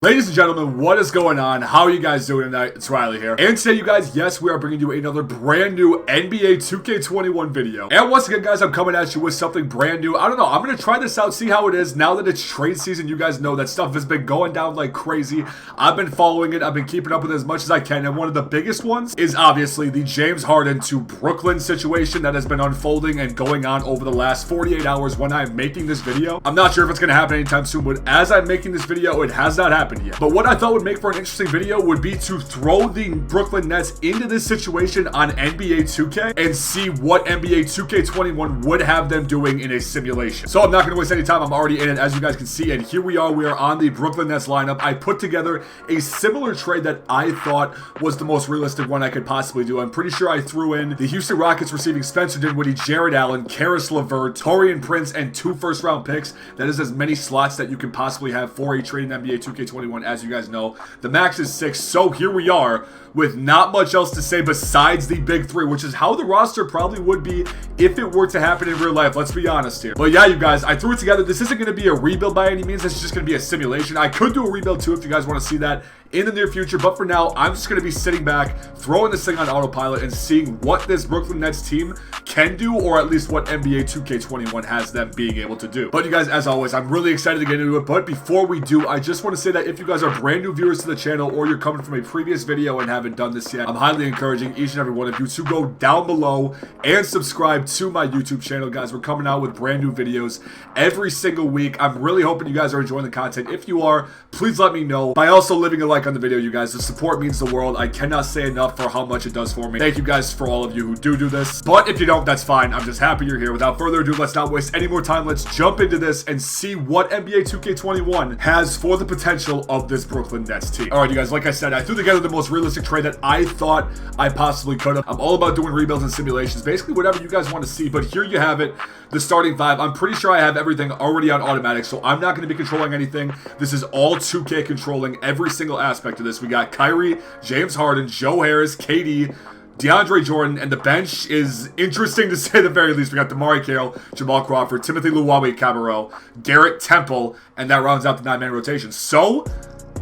Ladies and gentlemen, what is going on? How are you guys doing tonight? It's Riley here. And today, you guys, yes, we are bringing you another brand new NBA 2K21 video. And once again, guys, I'm coming at you with something brand new. I don't know. I'm going to try this out, see how it is. Now that it's trade season, you guys know that stuff has been going down like crazy. I've been following it. I've been keeping up with it as much as I can. And one of the biggest ones is obviously the James Harden to Brooklyn situation that has been unfolding and going on over the last 48 hours when I'm making this video. I'm not sure if it's going to happen anytime soon, but as I'm making this video, it has not happened yet. But what I thought would make for an interesting video would be to throw the Brooklyn Nets into this situation on NBA 2K and see what NBA 2K21 would have them doing in a simulation. So I'm not going to waste any time. I'm already in it, as you guys can see, and here we are. We are on the Brooklyn Nets lineup. I put together a similar trade that I thought was the most realistic one I could possibly do. I'm pretty sure I threw in the Houston Rockets receiving Spencer Dinwiddie, Jared Allen, Karis LeVert, Taurean Prince, and 2 first-round picks. That is as many slots that you can possibly have for a trade in NBA 2K21, as you guys know. The max is 6, so here we are with not much else to say besides the big 3, which is how the roster probably would be if it were to happen in real life. Let's be honest here. But yeah, you guys, I threw it together. This isn't going to be a rebuild by any means. This is just going to be a simulation. I could do a rebuild too if you guys want to see that in the near future, but for now, I'm just going to be sitting back, throwing this thing on autopilot, and seeing what this Brooklyn Nets team can do, or at least what NBA 2K21 has them being able to do. But you guys, as always, I'm really excited to get into it, but before we do, I just want to say that if you guys are brand new viewers to the channel, or you're coming from a previous video and haven't done this yet, I'm highly encouraging each and every one of you to go down below and subscribe to my YouTube channel, guys. We're coming out with brand new videos every single week. I'm really hoping you guys are enjoying the content. If you are, please let me know by also leaving a like on the video, you guys. The support means the world. I cannot say enough for how much it does for me. Thank you guys for all of you who do this. But if you don't, that's fine. I'm just happy you're here. Without further ado, let's not waste any more time. Let's jump into this and see what NBA 2K21 has for the potential of this Brooklyn Nets team. All right, you guys, like I said, I threw together the most realistic trade that I thought I possibly could have. I'm all about doing rebuilds and simulations, basically whatever you guys want to see. But here you have it, the starting 5. I'm pretty sure I have everything already on automatic, so I'm not going to be controlling anything. This is all 2K controlling every single aspect of this. We got Kyrie, James Harden, Joe Harris, KD, DeAndre Jordan, and the bench is interesting to say the very least. We got DeMar Carroll, Jamal Crawford, Timothy Luwawu-Cabarrot, Garrett Temple, and that rounds out the 9-man rotation. So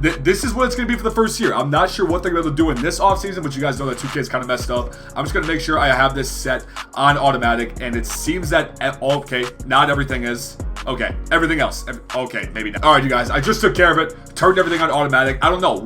this is what it's going to be for the first year. I'm not sure what they're going to do in this offseason, but you guys know that 2K is kind of messed up. I'm just going to make sure I have this set on automatic, and it seems that, okay, not everything is. Okay, everything else. Okay, maybe not. All right, you guys, I just took care of it. Turned everything on automatic. I don't know.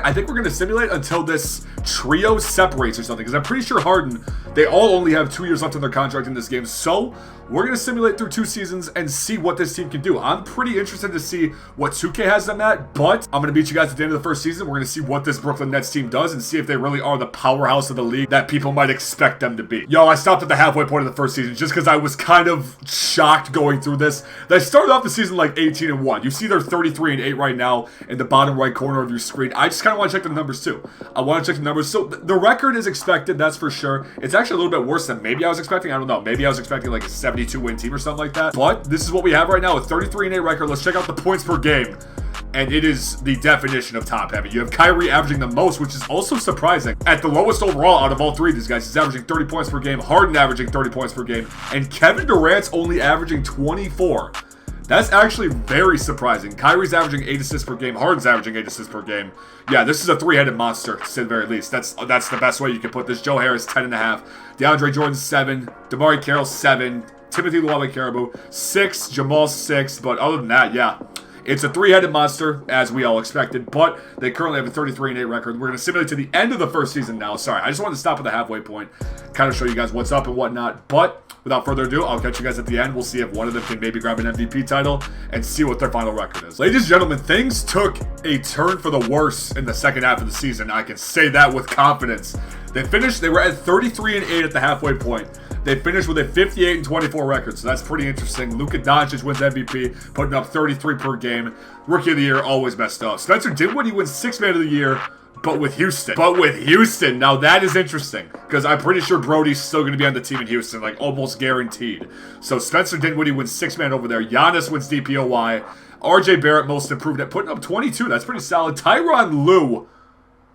I think we're gonna simulate until this trio separates or something, because I'm pretty sure Harden, they all only have 2 years left in their contract in this game. So we're gonna simulate through 2 seasons and see what this team can do. I'm pretty interested to see what 2K has them at, but I'm gonna beat you guys at the end of the first season. We're gonna see what this Brooklyn Nets team does and see if they really are the powerhouse of the league that people might expect them to be. Yo, I stopped at the halfway point of the first season just because I was kind of shocked going through this. They started off the season like 18-1. You see they're 33-8 right now in the bottom right corner of your screen. I just kind of want to check the numbers too. I want to check the numbers. So the record is expected, that's for sure. It's actually a little bit worse than maybe I was expecting. I don't know. Maybe I was expecting like a 72-win team or something like that. But this is what we have right now, a 33-8 record. Let's check out the points per game. And it is the definition of top heavy. You have Kyrie averaging the most, which is also surprising. At the lowest overall out of all 3 of these guys, he's averaging 30 points per game. Harden averaging 30 points per game. And Kevin Durant's only averaging 24. That's actually very surprising. Kyrie's averaging 8 assists per game. Harden's averaging 8 assists per game. Yeah, this is a 3-headed monster, to say the very least. That's the best way you can put this. Joe Harris, 10.5. DeAndre Jordan, 7. DeMar Carroll, 7. Timothy Luwawu-Cabarrot, 6. Jamal, 6. But other than that, yeah, it's a 3-headed monster, as we all expected, but they currently have a 33-8 record. We're going to simulate to the end of the first season now. Sorry, I just wanted to stop at the halfway point, kind of show you guys what's up and whatnot. But without further ado, I'll catch you guys at the end. We'll see if one of them can maybe grab an MVP title and see what their final record is. Ladies and gentlemen, things took a turn for the worse in the second half of the season. I can say that with confidence. They were at 33-8 at the halfway point. They finished with a 58-24 record, so that's pretty interesting. Luka Doncic wins MVP, putting up 33 per game. Rookie of the Year, always messed up. Spencer Dinwiddie wins 6th Man of the Year, but with Houston. Now that is interesting, because I'm pretty sure Brody's still going to be on the team in Houston, like almost guaranteed. So Spencer Dinwiddie wins 6th Man over there. Giannis wins DPOY. RJ Barrett, most improved, at putting up 22. That's pretty solid. Tyronn Lue.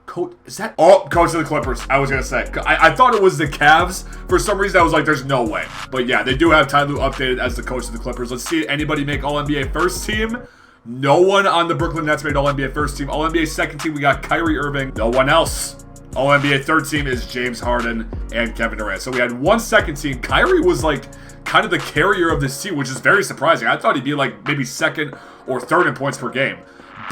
Coach of the Clippers, I was going to say. I thought it was the Cavs. For some reason, I was like, there's no way. But yeah, they do have Ty Lue updated as the coach of the Clippers. Let's see anybody make All-NBA first team. No one on the Brooklyn Nets made All-NBA first team. All-NBA second team, we got Kyrie Irving. No one else. All-NBA third team is James Harden and Kevin Durant. So we had one second team. Kyrie was like kind of the carrier of this team, which is very surprising. I thought he'd be like maybe second or third in points per game.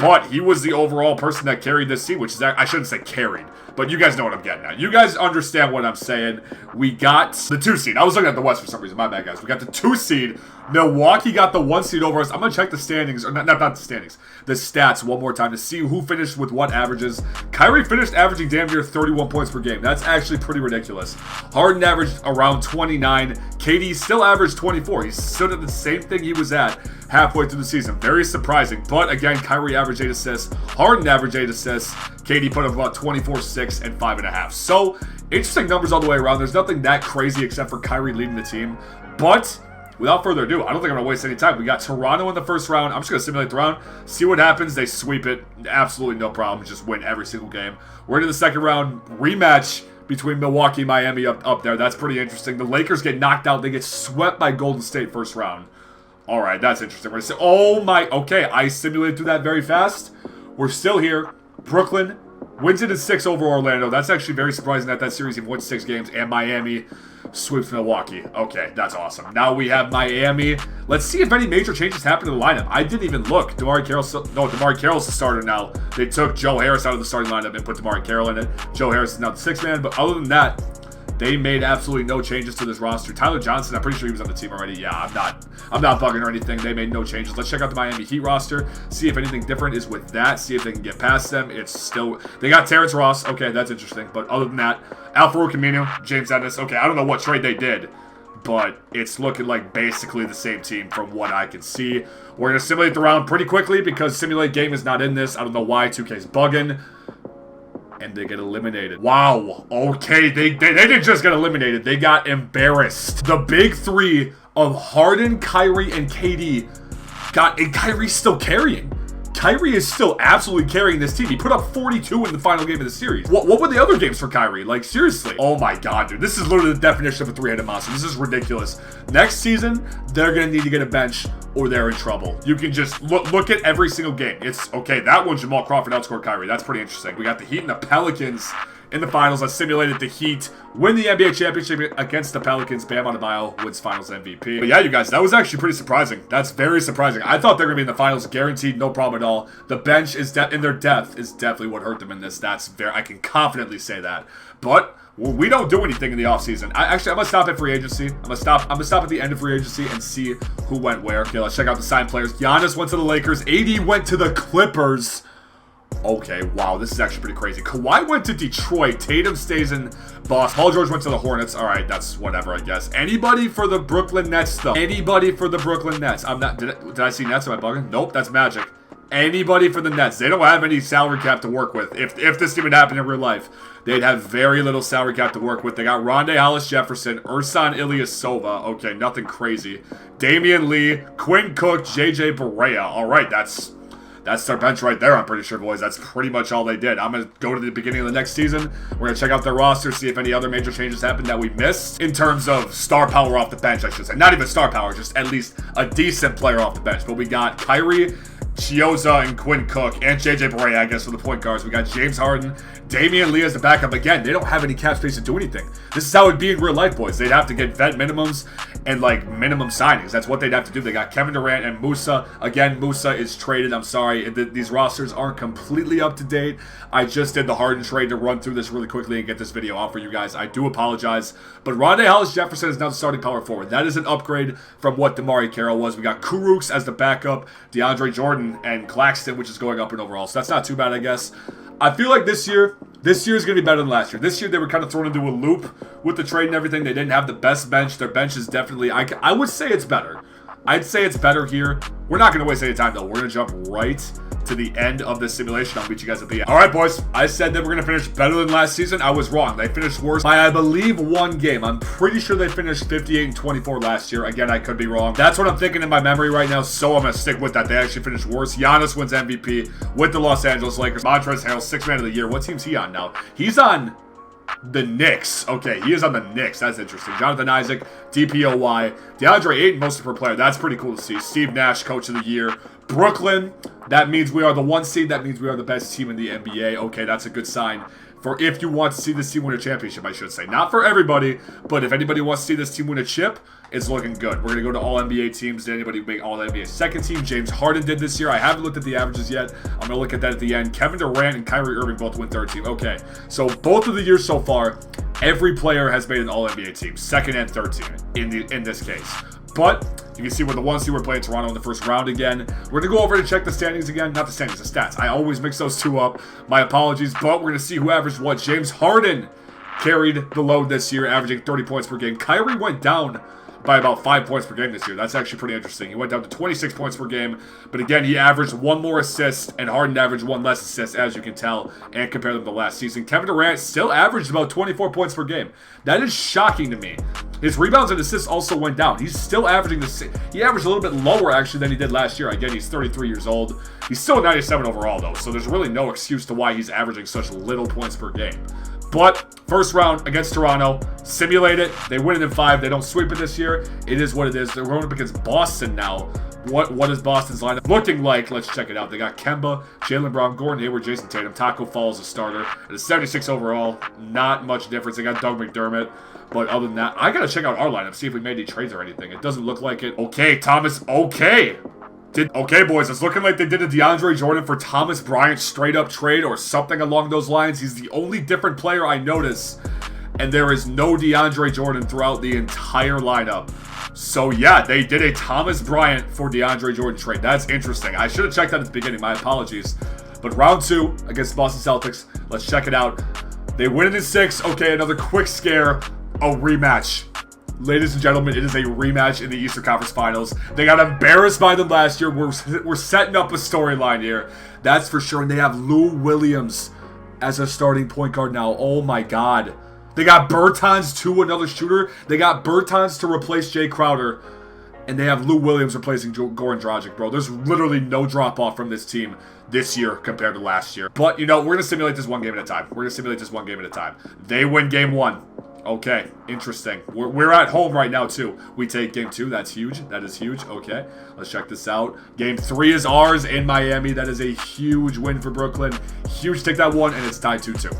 But he was the overall person that carried this team, which is, I shouldn't say carried, but you guys know what I'm getting at. You guys understand what I'm saying. We got the 2 seed. I was looking at the West for some reason. My bad, guys. We got the 2 seed. Milwaukee got the 1 seed over us. I'm going to check the standings, or not the standings, the stats one more time to see who finished with what averages. Kyrie finished averaging damn near 31 points per game. That's actually pretty ridiculous. Harden averaged around 29. KD still averaged 24. He's still at the same thing he was at halfway through the season. Very surprising. But again, Kyrie averaged 8 assists. Harden averaged 8 assists. KD put up about 24, 6, and 5.5. So, interesting numbers all the way around. There's nothing that crazy except for Kyrie leading the team. But without further ado, I don't think I'm going to waste any time. We got Toronto in the first round. I'm just going to simulate the round, see what happens. They sweep it. Absolutely no problem. Just win every single game. We're into the second round. Rematch between Milwaukee and Miami up there. That's pretty interesting. The Lakers get knocked out. They get swept by Golden State first round. All right, that's interesting. We're gonna say, oh my, okay, I simulated through that very fast. We're still here. Brooklyn wins it in 6 over Orlando. That's actually very surprising that series even won 6 games, and Miami sweeps Milwaukee. Okay, that's awesome. Now we have Miami. Let's see if any major changes happen in the lineup. I didn't even look. DeMarre Carroll's the starter now. They took Joe Harris out of the starting lineup and put DeMarre Carroll in it. Joe Harris is now the 6th man, but other than that, they made absolutely no changes to this roster. Tyler Johnson, I'm pretty sure he was on the team already. Yeah, I'm not bugging or anything. They made no changes. Let's check out the Miami Heat roster, see if anything different is with that, see if they can get past them. It's still, they got Terrence Ross. Okay, that's interesting. But other than that, Al-Farouq Aminu, James Ennis. Okay, I don't know what trade they did, but it's looking like basically the same team from what I can see. We're going to simulate the round pretty quickly because simulate game is not in this. I don't know why 2K's bugging. And they get eliminated. Wow. Okay, they didn't just get eliminated. They got embarrassed. The big 3 of Harden, Kyrie, and KD got... And Kyrie's still carrying. Kyrie is still absolutely carrying this team. He put up 42 in the final game of the series. What were the other games for Kyrie? Like, seriously. Oh my god, dude. This is literally the definition of a 3-headed monster. This is ridiculous. Next season, they're going to need to get a bench or they're in trouble. You can just look at every single game. It's, okay, that one, Jamal Crawford outscored Kyrie. That's pretty interesting. We got the Heat and the Pelicans in the finals. I simulated the Heat win the NBA championship against the Pelicans. Bam Adebayo wins finals MVP. But yeah, you guys, that was actually pretty surprising. That's very surprising. I thought they were going to be in the finals, guaranteed, no problem at all. The bench is in their depth is definitely what hurt them in this. That's very, I can confidently say that. But we don't do anything in the offseason. I'm gonna stop at free agency. I'm gonna stop at the end of free agency and see who went where. Okay, let's check out the signed players. Giannis went to the Lakers. AD went to the Clippers. Okay, wow, this is actually pretty crazy. Kawhi went to Detroit. Tatum stays in Boston. Paul George went to the Hornets. All right, that's whatever, I guess. Anybody for the Brooklyn Nets, though? Anybody for the Brooklyn Nets? I'm not. Did I see Nets? Am I bugging? Nope, that's Magic. Anybody for the Nets. They don't have any salary cap to work with. If this even happened in real life, they'd have very little salary cap to work with. They got Rondae Hollis-Jefferson, Ersan Ilyasova. Okay, nothing crazy. Damian Lee, Quinn Cook, JJ Barea. All right, that's their bench right there, I'm pretty sure, boys. That's pretty much all they did. I'm going to go to the beginning of the next season. We're going to check out their roster, see if any other major changes happened that we missed in terms of star power off the bench, I should say. Not even star power, just at least a decent player off the bench. But we got Kyrie, Chioza, and Quinn Cook, and JJ Barea, I guess, for the point guards. We got James Harden, Damian Lee as the backup. Again, they don't have any cap space to do anything. This is how it'd be in real life, boys. They'd have to get vet minimums and, like, minimum signings. That's what they'd have to do. They got Kevin Durant and Musa. Again, Musa is traded. I'm sorry. These rosters aren't completely up to date. I just did the Harden trade to run through this really quickly and get this video out for you guys. I do apologize. But Rondae Hollis-Jefferson is now the starting power forward. That is an upgrade from what DeMarre Carroll was. We got Kurucs as the backup, DeAndre Jordan, and Claxton, which is going up in overall. So that's not too bad, I guess. I feel like this year is going to be better than last year. This year, they were kind of thrown into a loop with the trade and everything. They didn't have the best bench. Their bench is definitely, I would say it's better. I'd say it's better here. We're not going to waste any time, though. We're going to jump right to the end of this simulation. I'll meet you guys at the end. All right, boys. I said that we're going to finish better than last season. I was wrong. They finished worse by, I believe, 1 game. I'm pretty sure they finished 58-24 last year. Again, I could be wrong. That's what I'm thinking in my memory right now, so I'm going to stick with that. They actually finished worse. Giannis wins MVP with the Los Angeles Lakers. Montrezl Harrell, 6th man of the year. What team's he on now? He's on the Knicks. Okay, he is on the Knicks. That's interesting. Jonathan Isaac, DPOY. DeAndre Ayton, most per player. That's pretty cool to see. Steve Nash, coach of the year. Brooklyn, that means we are the 1 seed. That means we are the best team in the NBA. Okay, that's a good sign for if you want to see this team win a championship, I should say. Not for everybody, but if anybody wants to see this team win a chip, it's looking good. We're going to go to all-NBA teams. Did anybody make all-NBA second team? James Harden did this year. I haven't looked at the averages yet. I'm going to look at that at the end. Kevin Durant and Kyrie Irving both win third team. Okay, so both of the years so far, every player has made an all-NBA team, second and third team in this case. But you can see we're the 1 seed. We're playing Toronto in the first round again. We're going to go over to check the standings again. Not the standings, the stats. I always mix those two up. My apologies, but we're going to see who averaged what. James Harden carried the load this year, averaging 30 points per game. Kyrie went down by about 5 points per game this year. That's actually pretty interesting. He went down to 26 points per game, but again, he averaged 1 more assist, and Harden averaged 1 less assist, as you can tell, and compare them to last season. Kevin Durant still averaged about 24 points per game. That is shocking to me. His rebounds and assists also went down. He's still averaging the same. He averaged a little bit lower, actually, than he did last year. Again, he's 33 years old. He's still 97 overall, though, so there's really no excuse to why he's averaging such little points per game. But first round against Toronto, simulate it. They win it in 5. They don't sweep it this year. It is what it is. They're going up against Boston now. What is Boston's lineup looking like? Let's check it out. They got Kemba, Jaylen Brown, Gordon Hayward, Jason Tatum, Taco Fall as a starter. It is 76 overall. Not much difference. They got Doug McDermott. But other than that, I got to check out our lineup, see if we made any trades or anything. It doesn't look like it. Okay, Thomas. Okay. Okay, boys, it's looking like they did a DeAndre Jordan for Thomas Bryant straight-up trade or something along those lines. He's the only different player I notice, and there is no DeAndre Jordan throughout the entire lineup. So, yeah, they did a Thomas Bryant for DeAndre Jordan trade. That's interesting. I should have checked that at the beginning. My apologies. But round 2 against Boston Celtics. Let's check it out. They win it in 6. Okay, another quick scare. A rematch. Ladies and gentlemen, it is a rematch in the Eastern Conference Finals. They got embarrassed by them last year. We're setting up a storyline here. That's for sure. And they have Lou Williams as a starting point guard now. Oh, my God. They got Bertans, too, another shooter. They got Bertans to replace Jay Crowder. And they have Lou Williams replacing Goran Dragic, bro. There's literally no drop-off from this team this year compared to last year. But, you know, we're going to simulate this 1 game at a time. We're going to simulate this 1 game at a time. They win game 1. Okay, interesting. We're at home right now, too. We take game 2. That's huge. That is huge. Okay, let's check this out. Game 3 is ours in Miami. That is a huge win for Brooklyn. Huge. Take that 1, and it's tied 2-2.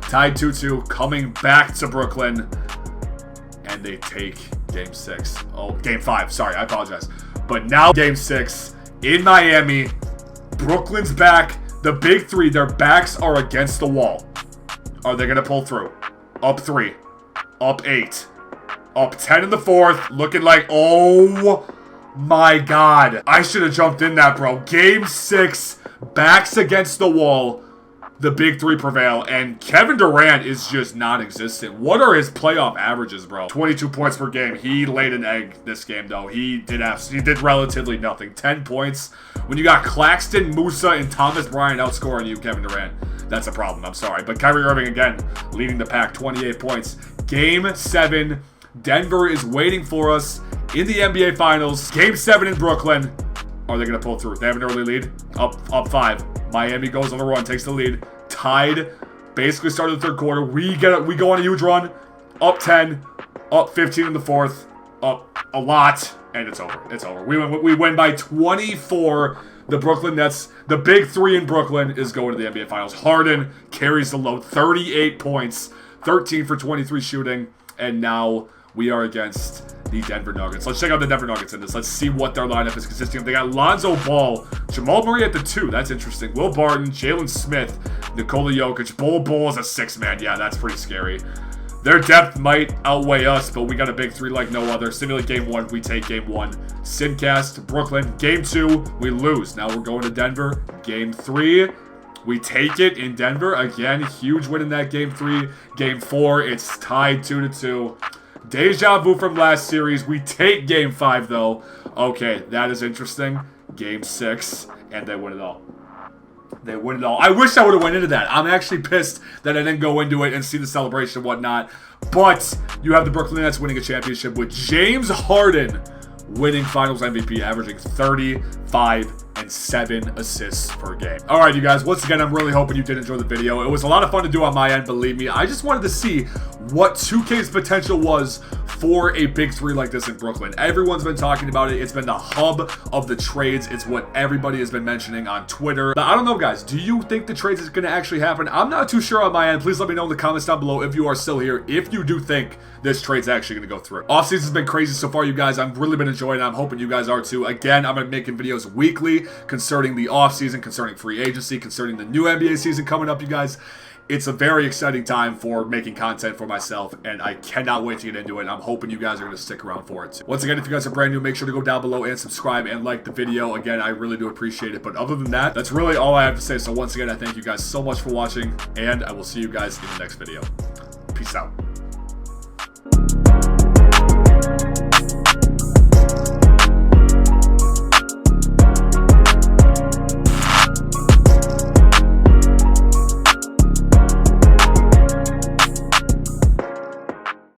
Tied 2-2. Coming back to Brooklyn, and they take game 6. Oh, game 5. Sorry, I apologize. But now game 6 in Miami. Brooklyn's back. The big 3, their backs are against the wall. Are they going to pull through? Up 3. Up 8. Up 10 in the 4th. Looking like, oh my God. I should have jumped in that, bro. Game 6. Backs against the wall. The big 3 prevail. And Kevin Durant is just non-existent. What are his playoff averages, bro? 22 points per game. He laid an egg this game, though. He did relatively nothing. 10 points. When you got Claxton, Musa, and Thomas Bryant outscoring you, Kevin Durant, that's a problem. I'm sorry. But Kyrie Irving, again, leading the pack, 28 points. Game 7. Denver is waiting for us in the NBA Finals. Game 7 in Brooklyn. Are they going to pull through? They have an early lead. Up 5. Miami goes on the run, takes the lead. Tied. Basically started the 3rd quarter. We go on a huge run. Up 10. Up 15 in the 4th. Up a lot. And it's over. It's over. We win by 24. The Brooklyn Nets, the big 3 in Brooklyn, is going to the NBA Finals. Harden carries the load. 38 points. 13 for 23 shooting. And now we are against the Denver Nuggets. Let's check out the Denver Nuggets in this. Let's see what their lineup is consisting of. They got Lonzo Ball, Jamal Murray at the 2. That's interesting. Will Barton, Jalen Smith, Nikola Jokic. Bull as a 6-man. Yeah, that's pretty scary. Their depth might outweigh us, but we got a big 3 like no other. Simulate game 1. We take game 1. Simcast, Brooklyn. Game 2, we lose. Now we're going to Denver. Game 3, we take it in Denver. Again, huge win in that game 3. Game 4, it's tied 2-2. Deja vu from last series. We take game 5, though. Okay, that is interesting. Game 6, and they win it all. They win it all. I wish I would have went into that. I'm actually pissed that I didn't go into it and see the celebration and whatnot. But you have the Brooklyn Nets winning a championship with James Harden winning Finals MVP, averaging 35 and 7 assists per game. All right, you guys, once again, I'm really hoping you did enjoy the video. It was a lot of fun to do on my end, believe me. I just wanted to see what 2K's potential was for a big three like this in Brooklyn. Everyone's been talking about it. It's been the hub of the trades. It's what everybody has been mentioning on Twitter. But I don't know, guys. Do you think the trades is going to actually happen? I'm not too sure on my end. Please let me know in the comments down below if you are still here, if you do think this trade's actually going to go through. Offseason has been crazy so far, you guys. I've really been enjoying it. I'm hoping you guys are too. Again, I'm going to be making videos weekly concerning the offseason, concerning free agency, concerning the new NBA season coming up, you guys. It's a very exciting time for making content for myself, and I cannot wait to get into it. I'm hoping you guys are going to stick around for it too. Once again, if you guys are brand new, make sure to go down below and subscribe and like the video. Again, I really do appreciate it. But other than that, that's really all I have to say. So once again, I thank you guys so much for watching, and I will see you guys in the next video. Peace out.